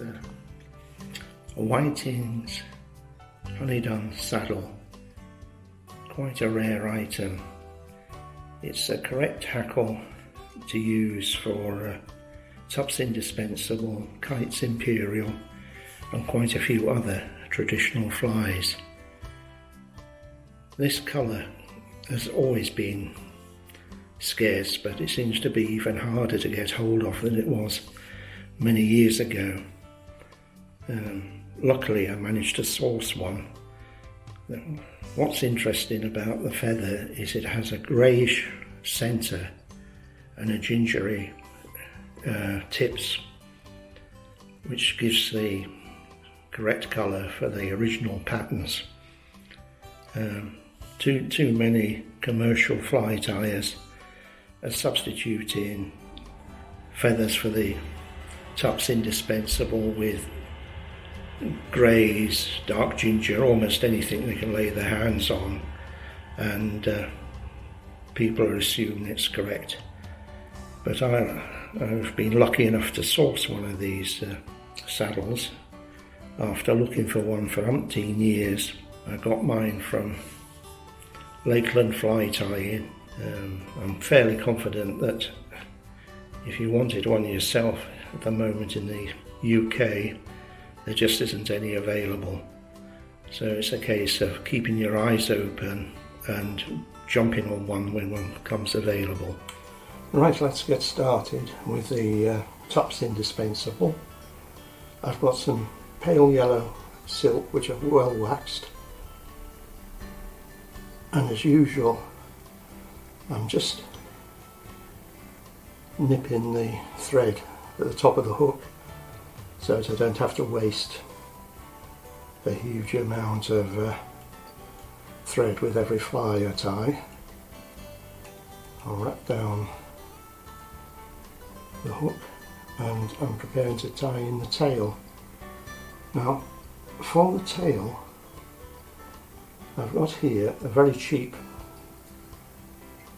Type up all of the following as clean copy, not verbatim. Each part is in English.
a Whiting's honey-done saddle, quite a rare item. It's a correct hackle to use for Top's Indispensable, Kite's Imperial and quite a few other traditional flies. This colour has always been scarce, but it seems to be even harder to get hold of than it was many years ago. Luckily I managed to source one. What's interesting about the feather is it has a greyish centre and a gingery tips, which gives the correct colour for the original patterns. Too many commercial fly tyers are substituting feathers for the Top's Indispensable with greys, dark ginger, almost anything they can lay their hands on, and people are assuming it's correct. But I've been lucky enough to source one of these saddles after looking for one for umpteen years. I got mine from Lakeland Fly Tying. I'm fairly confident that if you wanted one yourself at the moment in the UK, there just isn't any available. So it's a case of keeping your eyes open and jumping on one when one becomes available. Right, let's get started with the Top's Indispensable. I've got some pale yellow silk which I've well waxed, and as usual I'm just nipping the thread at the top of the hook so that I don't have to waste a huge amount of thread with every fly I tie. I'll wrap down the hook and I'm preparing to tie in the tail. Now for the tail I've got here a very cheap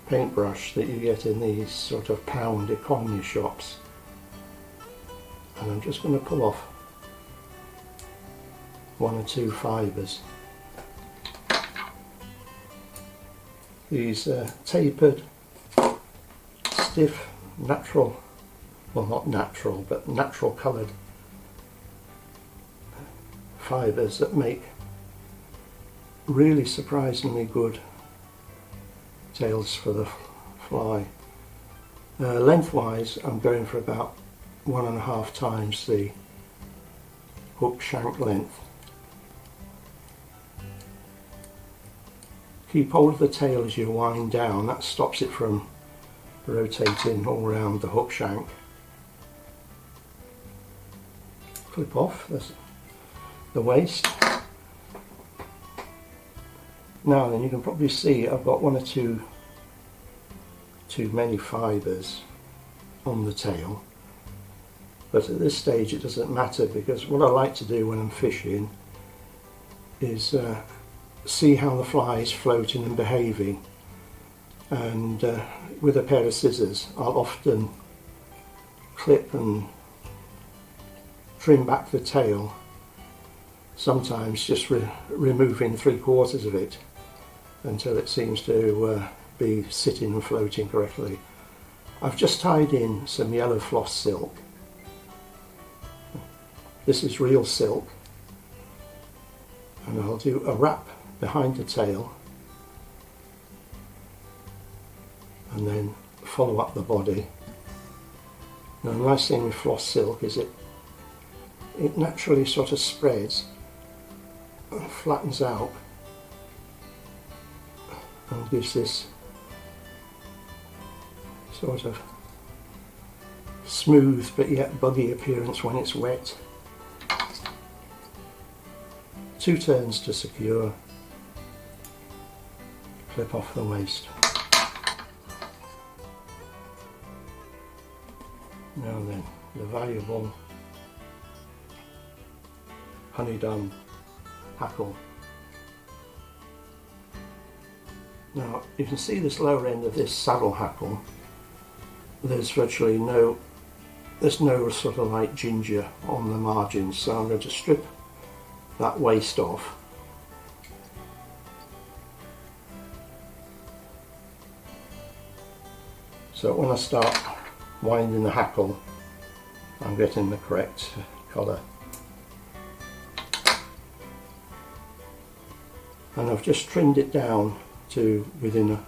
paintbrush that you get in these sort of pound economy shops, and I'm just going to pull off one or two fibres. These tapered, stiff, natural, well not natural, but natural coloured fibres that make really surprisingly good tails for the fly. Lengthwise I'm going for about 1.5 times the hook shank length. Keep hold of the tail as you wind down, that stops it from rotating all around the hook shank. Clip off the waist. Now then, you can probably see I've got one or two too many fibres on the tail, but at this stage it doesn't matter, because what I like to do when I'm fishing is see how the fly is floating and behaving, and with a pair of scissors I'll often clip and trim back the tail, sometimes just removing 3/4 of it until it seems to be sitting and floating correctly. I've just tied in some yellow floss silk. This is real silk, and I'll do a wrap behind the tail and then follow up the body. Now the nice thing with floss silk is it naturally sort of spreads and flattens out and gives this sort of smooth but yet buggy appearance when it's wet. 2 turns to secure, clip off the waist. Now then, the valuable honey-done hackle. Now you can see this lower end of this saddle hackle, there's virtually no there's no sort of like ginger on the margins, so I'm going to strip that waste off. So when I start winding the hackle, I'm getting the correct colour. And I've just trimmed it down to within a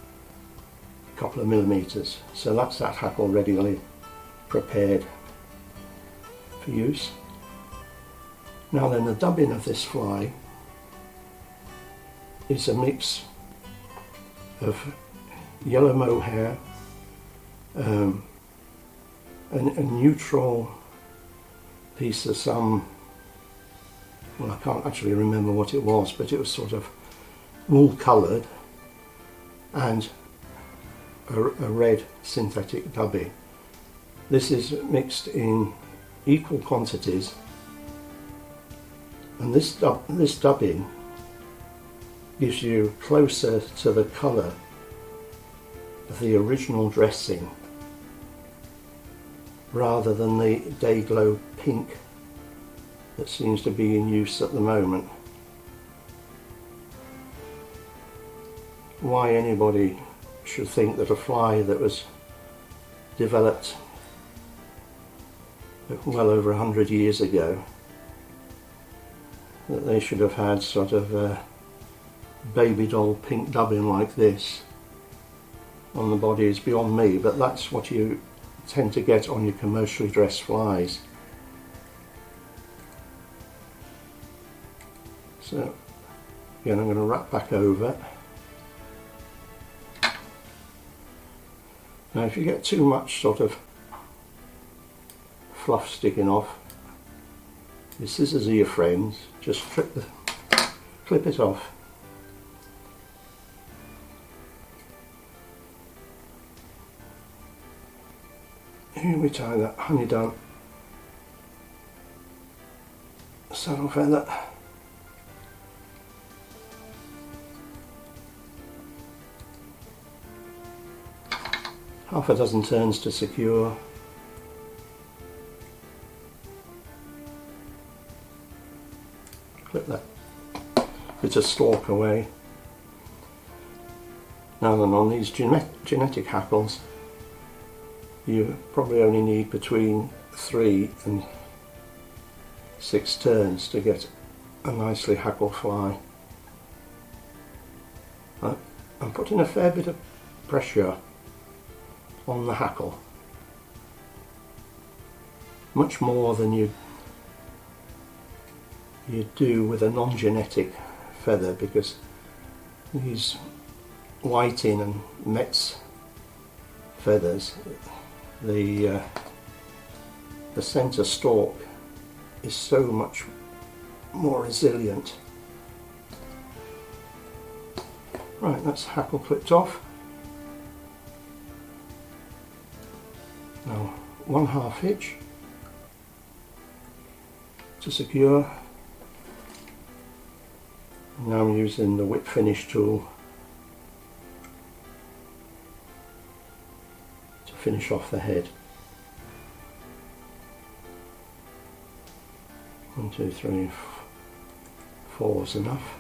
couple of millimetres, so that's that hackle readily prepared for use. Now then, the dubbing of this fly is a mix of yellow mohair, a neutral piece of some, well, I can't actually remember what it was, but it was sort of wool coloured, and a red synthetic dubbing. This is mixed in equal quantities, and this dubbing gives you closer to the colour of the original dressing rather than the day glow pink that seems to be in use at the moment. Why anybody should think that a fly that was developed well over 100 years ago, that they should have had sort of a baby doll pink dubbing like this on the body is beyond me, but that's what you tend to get on your commercially dressed flies. So again, I'm going to wrap back over. Now if you get too much sort of fluff sticking off, your scissors are your friends, just clip it off. Here we tie that honey down saddle feather. Half a dozen turns to secure. Clip that bit of stalk away. Now then, on these genetic hackles, you probably only need between 3 and 6 turns to get a nicely hackled fly. I'm putting a fair bit of pressure on the hackle, much more than you do with a non-genetic feather, because these whiting and Metz feathers, the centre stalk is so much more resilient. Right, that's hackle clipped off. Now 1/2 hitch to secure. Now I'm using the whip finish tool to finish off the head. 1, 2, 3, 4 is enough.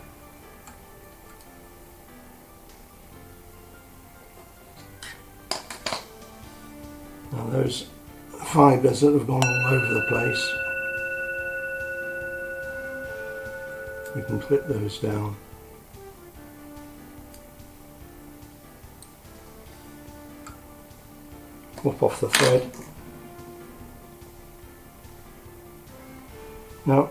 Now those fibres that have gone all over the place, you can clip those down. Whip off the thread. Now,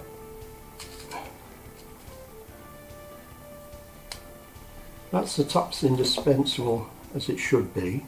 that's the top's indispensable as it should be.